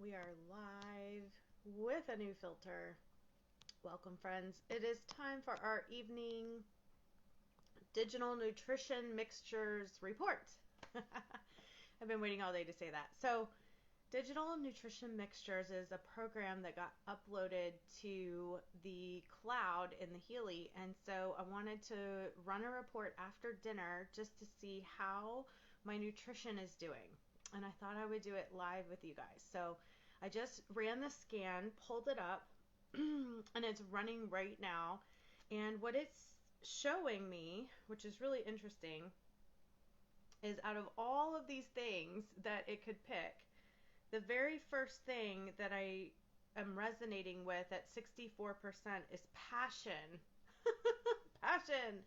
We are live with a new filter. Welcome, friends. It is time for our evening digital nutrition mixtures report. I've been waiting all day to say that. So, Digital Nutrition Mixtures is a program that got uploaded to the cloud in the Healy, and so I wanted to run a report after dinner just to see how my nutrition is doing. And I thought I would do it live with you guys. So I just ran the scan, pulled it up, and it's running right now. And what it's showing me, which is really interesting, is out of all of these things that it could pick, the very first thing that I am resonating with at 64% is passion. Passion.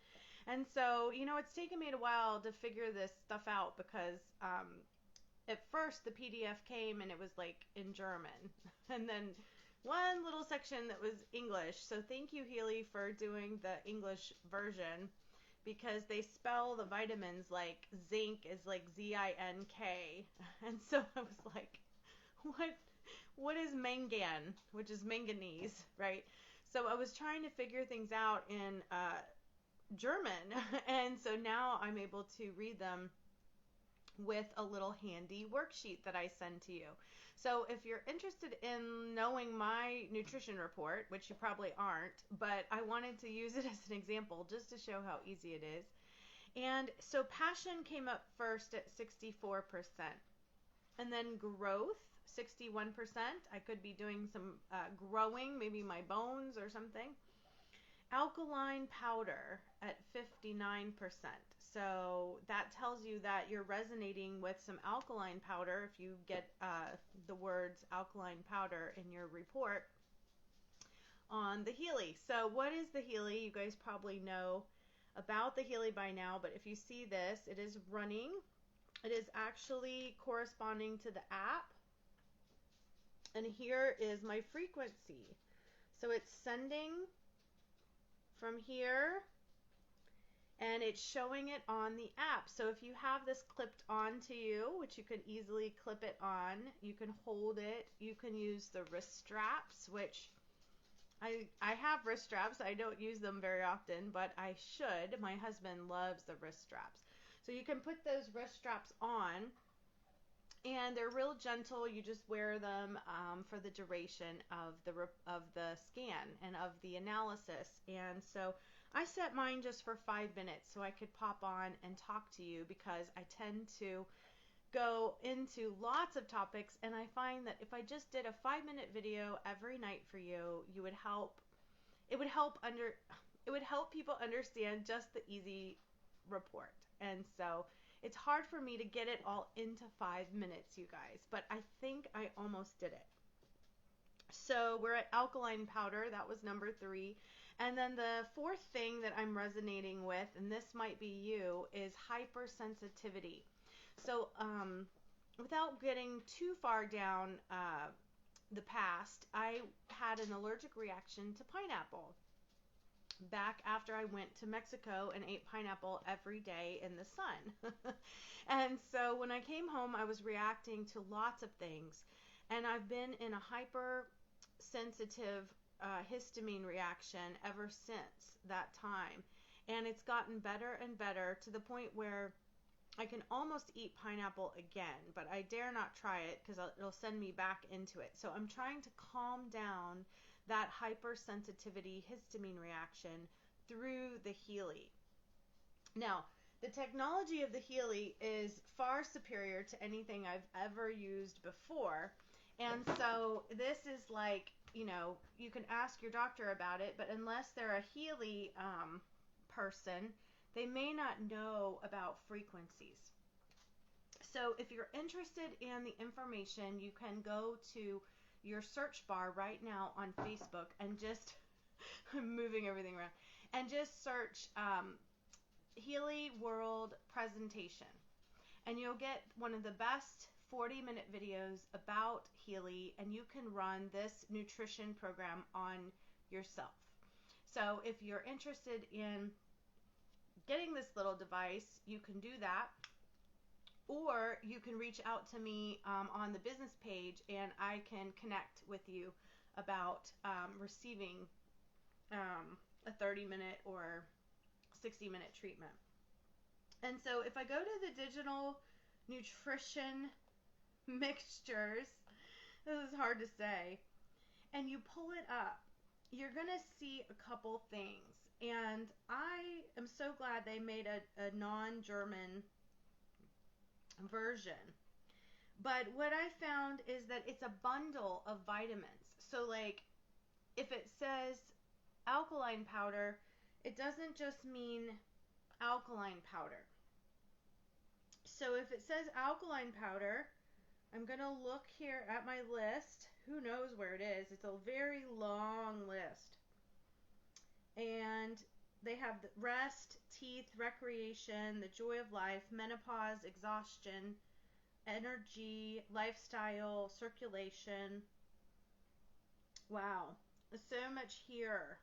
And so, it's taken me a while to figure this stuff out because at first the PDF came and it was like in German. And then one little section that was English. So thank you, Healy, for doing the English version, because they spell the vitamins like zinc is like Z-I-N-K. And so I was like, what is mangan, which is manganese, right? So I was trying to figure things out in German, and so now I'm able to read them with a little handy worksheet that I send to you. So if you're interested in knowing my nutrition report, which you probably aren't, but I wanted to use it as an example just to show how easy it is. And so passion came up first at 64%. And then growth, 61%. I could be doing some growing, maybe my bones or something. Alkaline powder at 59%. So that tells you that you're resonating with some alkaline powder if you get the words alkaline powder in your report on the Healy. So what is the Healy? You guys probably know about the Healy by now, but if you see this, it is running. It is actually corresponding to the app. And here is my frequency. So it's sending from here and it's showing it on the app. So if you have this clipped onto you, which you can easily clip it on, you can hold it. You can use the wrist straps, which I have wrist straps. I don't use them very often, but I should. My husband loves the wrist straps. So you can put those wrist straps on, and they're real gentle. You just wear them for the duration of the scan and of the analysis. And so I set mine just for 5 minutes so I could pop on and talk to you, because I tend to go into lots of topics, and I find that if I just did a 5-minute video every night for you, it would help people understand just the easy report. And so it's hard for me to get it all into 5 minutes, you guys, but I think I almost did it. So we're at alkaline powder. That was number 3. And then the fourth thing that I'm resonating with, and this might be you, is hypersensitivity. So without getting too far down the past, I had an allergic reaction to pineapple back after I went to Mexico and ate pineapple every day in the sun. And so when I came home, I was reacting to lots of things. And I've been in a hypersensitive histamine reaction ever since that time. And it's gotten better and better to the point where I can almost eat pineapple again, but I dare not try it because it'll send me back into it. So I'm trying to calm down that hypersensitivity histamine reaction through the Healy. Now, the technology of the Healy is far superior to anything I've ever used before. And so this is like, you can ask your doctor about it, but unless they're a Healy person, they may not know about frequencies. So if you're interested in the information, you can go to your search bar right now on Facebook and just, I'm moving everything around, and just search Healy World Presentation. And you'll get one of the best 40-minute videos about Healy, and you can run this nutrition program on yourself. So if you're interested in getting this little device, you can do that. Or you can reach out to me on the business page, and I can connect with you about receiving a 30-minute or 60-minute treatment. And so if I go to the digital nutrition mixtures, this is hard to say, and you pull it up, you're going to see a couple things. And I am so glad they made a non-German version. But what I found is that it's a bundle of vitamins. So like if it says alkaline powder, it doesn't just mean alkaline powder. So if it says alkaline powder, I'm going to look here at my list. Who knows where it is? It's a very long list. And they have the rest, teeth, recreation, the joy of life, menopause, exhaustion, energy, lifestyle, circulation. Wow, so much here.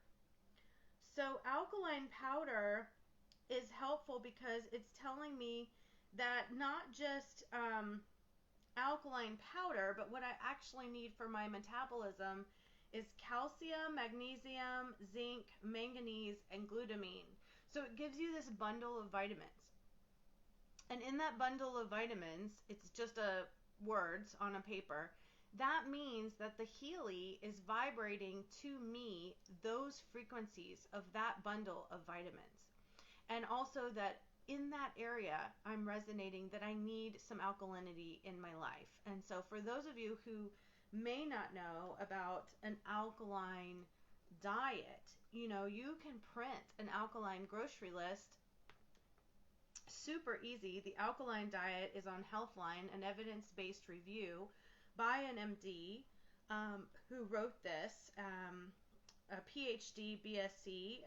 So alkaline powder is helpful because it's telling me that not just alkaline powder, but what I actually need for my metabolism is calcium, magnesium, zinc, manganese, and glutamine. So it gives you this bundle of vitamins. And in that bundle of vitamins, it's just words on a paper. That means that the Healy is vibrating to me those frequencies of that bundle of vitamins. And also that in that area, I'm resonating that I need some alkalinity in my life. And so for those of you who may not know about an alkaline diet, you can print an alkaline grocery list. Super easy. The Alkaline diet is on Healthline, an evidence-based review by an MD who wrote this, a PhD, BSc,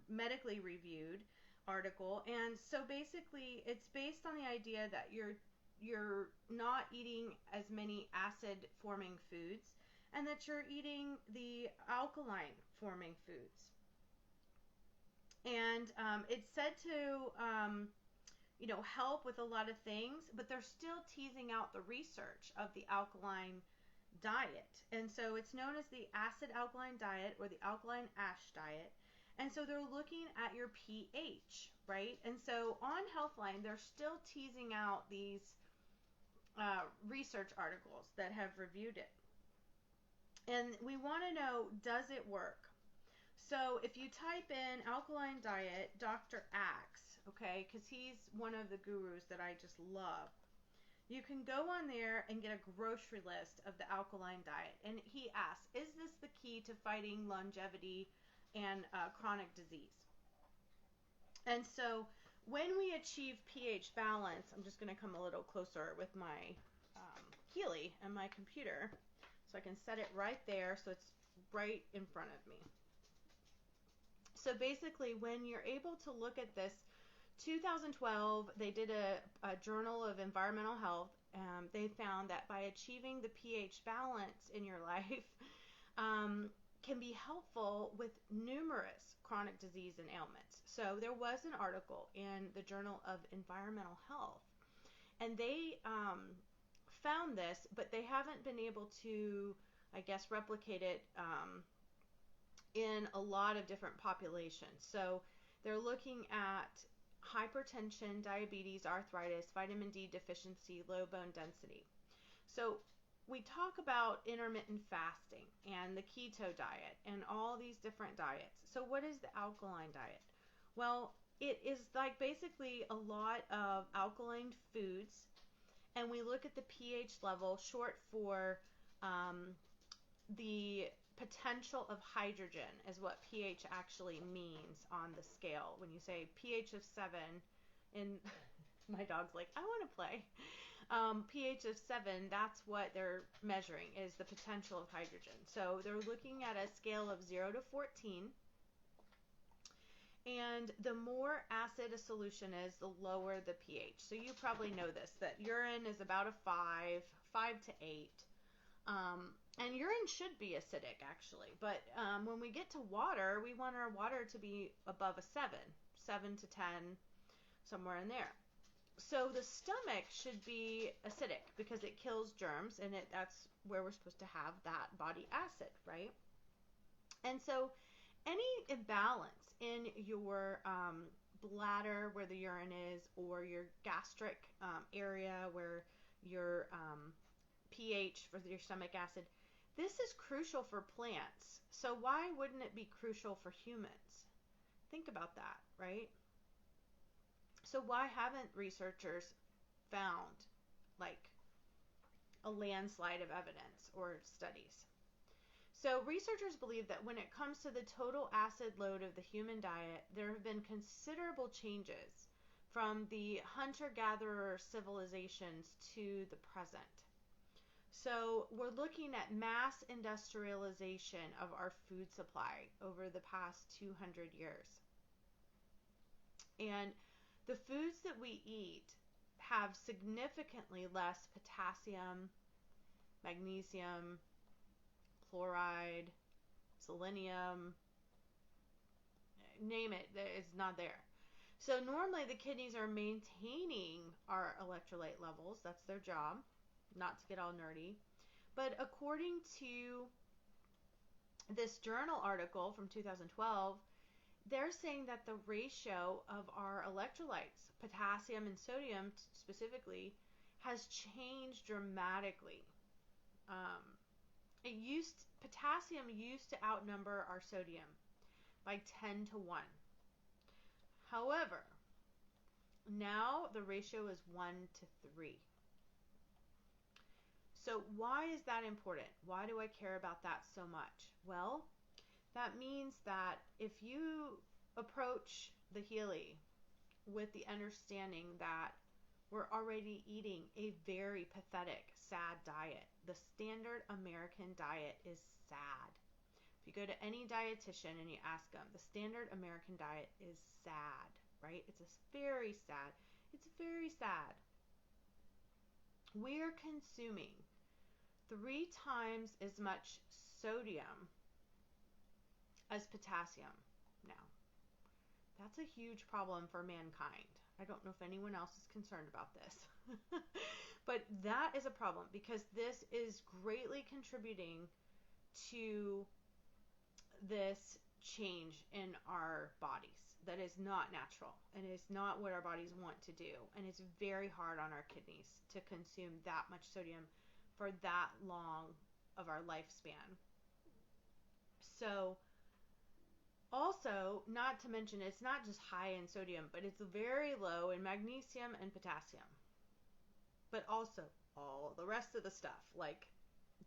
medically reviewed article. And so basically it's based on the idea that you're not eating as many acid forming foods and that you're eating the alkaline forming foods. And it's said to help with a lot of things, but they're still teasing out the research of the alkaline diet. And so it's known as the acid alkaline diet or the alkaline ash diet. And so they're looking at your pH, right? And so on Healthline, they're still teasing out these research articles that have reviewed it. And we want to know, does it work? So if you type in alkaline diet, Dr. Axe, okay, because he's one of the gurus that I just love, you can go on there and get a grocery list of the alkaline diet. And he asks, is this the key to fighting longevity and chronic disease? And so when we achieve pH balance, I'm just going to come a little closer with my Healy and my computer so I can set it right there so it's right in front of me. So basically when you're able to look at this, 2012 they did a Journal of Environmental Health. They found that by achieving the pH balance in your life can be helpful with numerous chronic disease and ailments. So there was an article in the Journal of Environmental Health, and they found this, but they haven't been able to, I guess, replicate it in a lot of different populations. So they're looking at hypertension, diabetes, arthritis, vitamin D deficiency, low bone density. So we talk about intermittent fasting and the keto diet and all these different diets. So what is the alkaline diet? Well, it is like basically a lot of alkaline foods, and we look at the pH level, short for the potential of hydrogen is what pH actually means on the scale. When you say pH of 7, and my dog's like, I want to play. pH of 7, that's what they're measuring, is the potential of hydrogen. So they're looking at a scale of 0 to 14. And the more acid a solution is, the lower the pH. So you probably know this, that urine is about a 5 to 8. And urine should be acidic, actually. But when we get to water, we want our water to be above a 7 to 10, somewhere in there. So the stomach should be acidic because it kills germs, and that's where we're supposed to have that body acid, right? And so any imbalance in your bladder where the urine is, or your gastric area where your pH for your stomach acid, this is crucial for plants. So why wouldn't it be crucial for humans? Think about that, right? So why haven't researchers found like a landslide of evidence or studies? So researchers believe that when it comes to the total acid load of the human diet, there have been considerable changes from the hunter-gatherer civilizations to the present. So we're looking at mass industrialization of our food supply over the past 200 years. And the foods that we eat have significantly less potassium, magnesium, chloride, selenium, name it, it's not there. So normally the kidneys are maintaining our electrolyte levels. That's their job, not to get all nerdy. But according to this journal article from 2012, they're saying that the ratio of our electrolytes, potassium and sodium specifically, has changed dramatically. Potassium used to outnumber our sodium by 10 to 1. However, now the ratio is 1 to 3. So why is that important? Why do I care about that so much? Well, that means that if you approach the Healy with the understanding that we're already eating a very pathetic, sad diet. The standard American diet is sad. If you go to any dietitian and you ask them, the standard American diet is sad, right? It's very sad. It's very sad. We are consuming 3 times as much sodium as potassium now. That's a huge problem for mankind. I don't know if anyone else is concerned about this. But that is a problem because this is greatly contributing to this change in our bodies that is not natural and is not what our bodies want to do. And it's very hard on our kidneys to consume that much sodium for that long of our lifespan. So also, not to mention, it's not just high in sodium, but it's very low in magnesium and potassium. But also all the rest of the stuff, like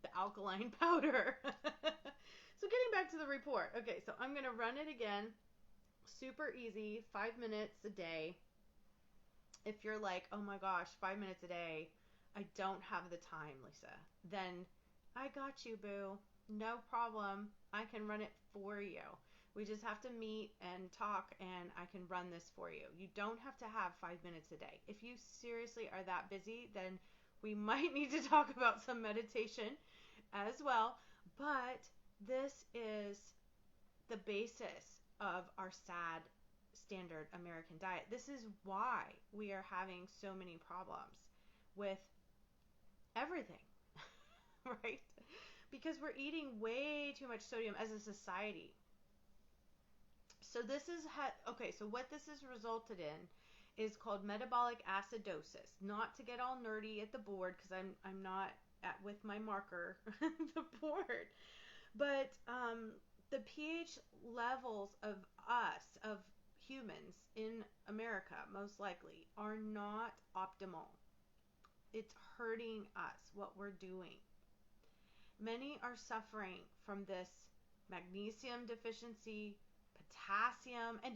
the alkaline powder. So getting back to the report. Okay, so I'm going to run it again. Super easy, 5 minutes a day. If you're like, oh my gosh, 5 minutes a day, I don't have the time, Lisa, then I got you, boo. No problem. I can run it for you. We just have to meet and talk, and I can run this for you. You don't have to have 5 minutes a day. If you seriously are that busy, then we might need to talk about some meditation as well. But this is the basis of our sad standard American diet. This is why we are having so many problems with everything, right? Because we're eating way too much sodium as a society. So this is so what this has resulted in is called metabolic acidosis. Not to get all nerdy at the board because I'm not with my marker the board, but the pH levels of humans in America most likely are not optimal. It's hurting us what we're doing. Many are suffering from this magnesium deficiency, potassium, and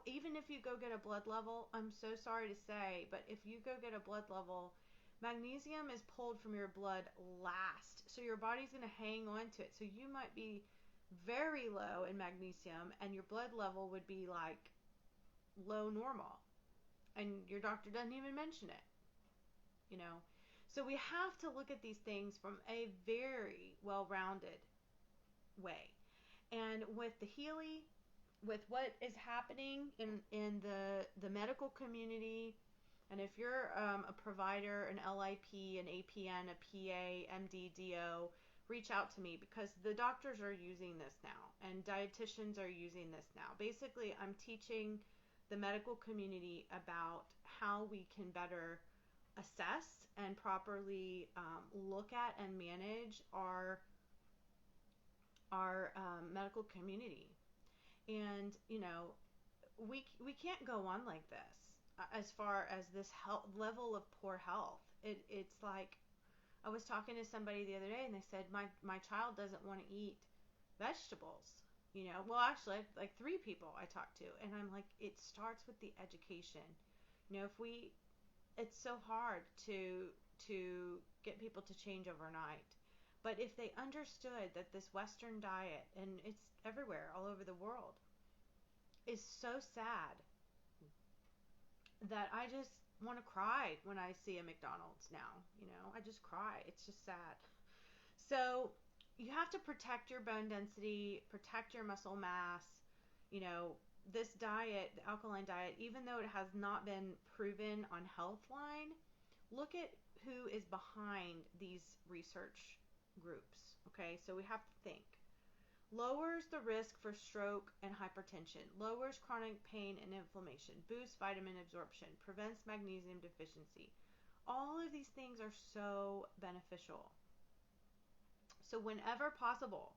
even if you go get a blood level, I'm so sorry to say, but if you go get a blood level, magnesium is pulled from your blood last, so your body's going to hang on to it. So you might be very low in magnesium and your blood level would be like low normal, and your doctor doesn't even mention it. So we have to look at these things from a very well-rounded way. And with the Healy, with what is happening in the medical community, And if you're a provider, an LIP, an APN, a PA, MD, DO, reach out to me, because the doctors are using this now and dietitians are using this now. Basically, I'm teaching the medical community about how we can better assess and properly look at and manage our medical community. And we can't go on like this as far as this level of poor health. It's like, I was talking to somebody the other day and they said my child doesn't want to eat vegetables. Well, actually, like 3 people I talked to, and I'm like, it starts with the education. It's so hard to get people to change overnight. But if they understood that this Western diet, and it's everywhere, all over the world, is so sad that I just want to cry when I see a McDonald's now. I just cry. It's just sad. So you have to protect your bone density, protect your muscle mass. This diet, the alkaline diet, even though it has not been proven on Healthline, look at who is behind these research groups. Okay, so we have to think. Lowers the risk for stroke and hypertension, lowers chronic pain and inflammation, boosts vitamin absorption, prevents magnesium deficiency. All of these things are so beneficial. So whenever possible,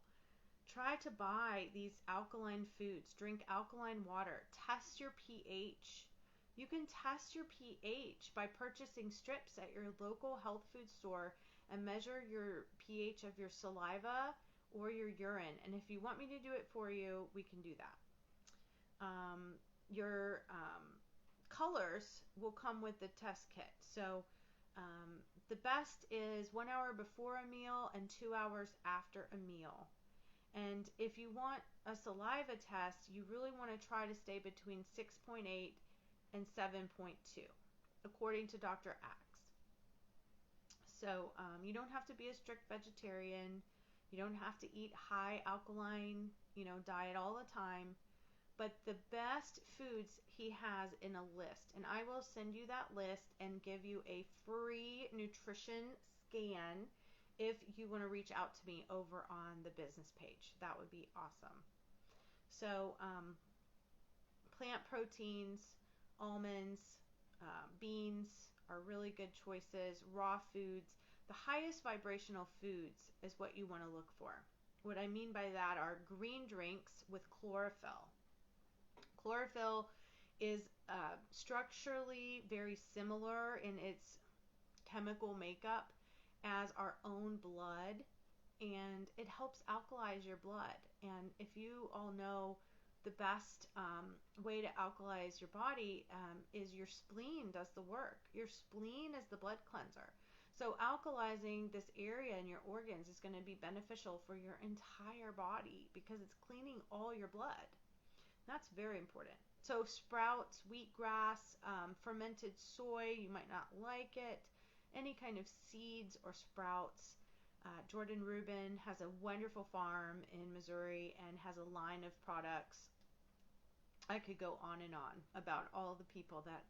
try to buy these alkaline foods, drink alkaline water, test your pH. You can test your pH by purchasing strips at your local health food store and measure your pH of your saliva or your urine. And if you want me to do it for you, we can do that. Your colors will come with the test kit. So the best is 1 hour before a meal and 2 hours after a meal. And if you want a saliva test, you really want to try to stay between 6.8 and 7.2, according to Dr. Axe. So you don't have to be a strict vegetarian. You don't have to eat high alkaline, diet all the time. But the best foods he has in a list, and I will send you that list and give you a free nutrition scan if you want to reach out to me over on the business page. That would be awesome. So plant proteins, almonds, beans are really good choices. Raw foods. The highest vibrational foods is what you want to look for. What I mean by that are green drinks with chlorophyll. Chlorophyll is structurally very similar in its chemical makeup as our own blood, and it helps alkalize your blood. And if you all know, the best way to alkalize your body is your spleen does the work. Your spleen is the blood cleanser. So alkalizing this area in your organs is going to be beneficial for your entire body because it's cleaning all your blood. That's very important. So sprouts, wheatgrass, fermented soy, you might not like it. Any kind of seeds or sprouts. Jordan Rubin has a wonderful farm in Missouri and has a line of products. I could go on and on about all the people that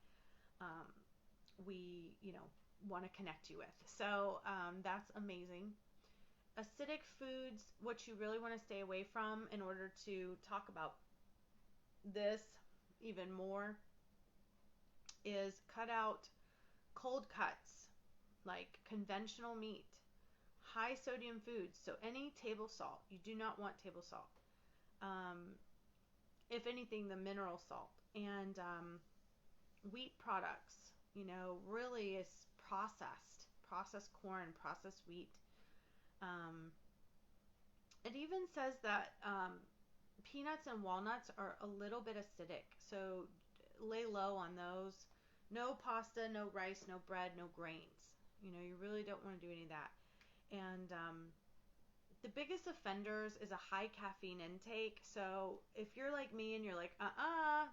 we, want to connect you with. So that's amazing. Acidic foods, what you really want to stay away from in order to talk about this even more, is cut out cold cuts like conventional meat, high sodium foods, so any table salt. You do not want table salt. If anything, the mineral salt. And wheat products, really is processed corn, processed wheat. It even says that peanuts and walnuts are a little bit acidic, so lay low on those. No pasta, no rice, no bread, no grains. You really don't want to do any of that. And the biggest offenders is a high caffeine intake. So if you're like me and you're like,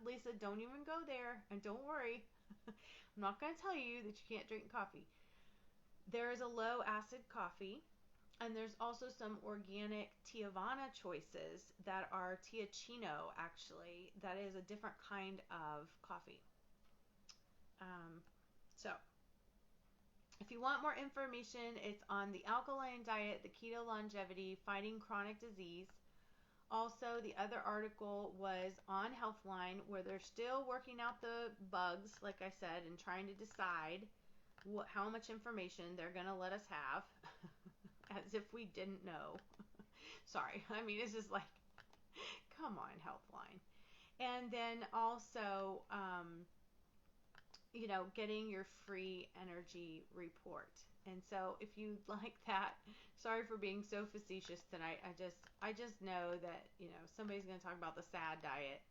Lisa, don't even go there, and don't worry, I'm not going to tell you that you can't drink coffee. There is a low acid coffee, and there's also some organic Tiavana choices that are Tiacchino, actually. That is a different kind of coffee. So if you want more information, it's on the alkaline diet, the keto longevity, fighting chronic disease. Also, the other article was on Healthline, where they're still working out the bugs, like I said, and trying to decide how much information they're going to let us have, as if we didn't know. Sorry, I mean, it's just like, come on, Healthline. And then also, getting your free energy report. And so if you like that, sorry for being so facetious tonight. I just know that, somebody's going to talk about the SAD diet.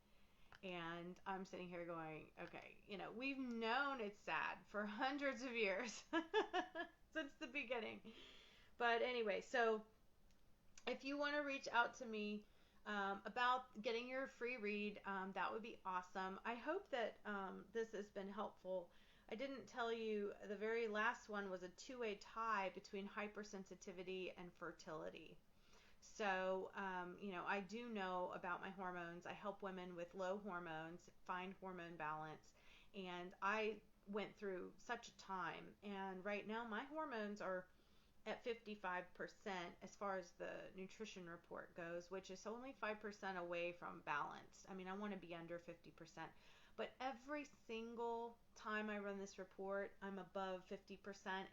And I'm sitting here going, okay, we've known it's sad for hundreds of years since the beginning. But anyway, so if you want to reach out to me about getting your free read, that would be awesome. I hope that this has been helpful. I didn't tell you, the very last one was a two-way tie between hypersensitivity and fertility. So, I do know about my hormones. I help women with low hormones find hormone balance. And I went through such a time. And right now my hormones are at 55% as far as the nutrition report goes, which is only 5% away from balanced. I mean, I want to be under 50%. But every single time I run this report, I'm above 50%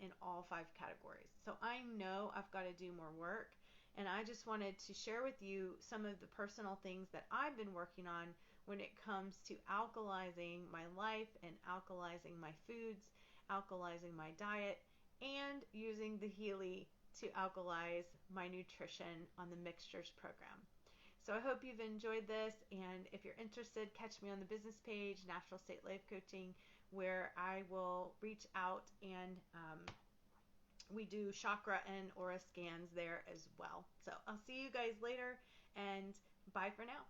in all 5 categories. So I know I've got to do more work. And I just wanted to share with you some of the personal things that I've been working on when it comes to alkalizing my life and alkalizing my foods, alkalizing my diet, and using the Healy to alkalize my nutrition on the Mixtures program. So I hope you've enjoyed this, and if you're interested, catch me on the business page, Natural State Life Coaching, where I will reach out and we do chakra and aura scans there as well. So I'll see you guys later, and bye for now.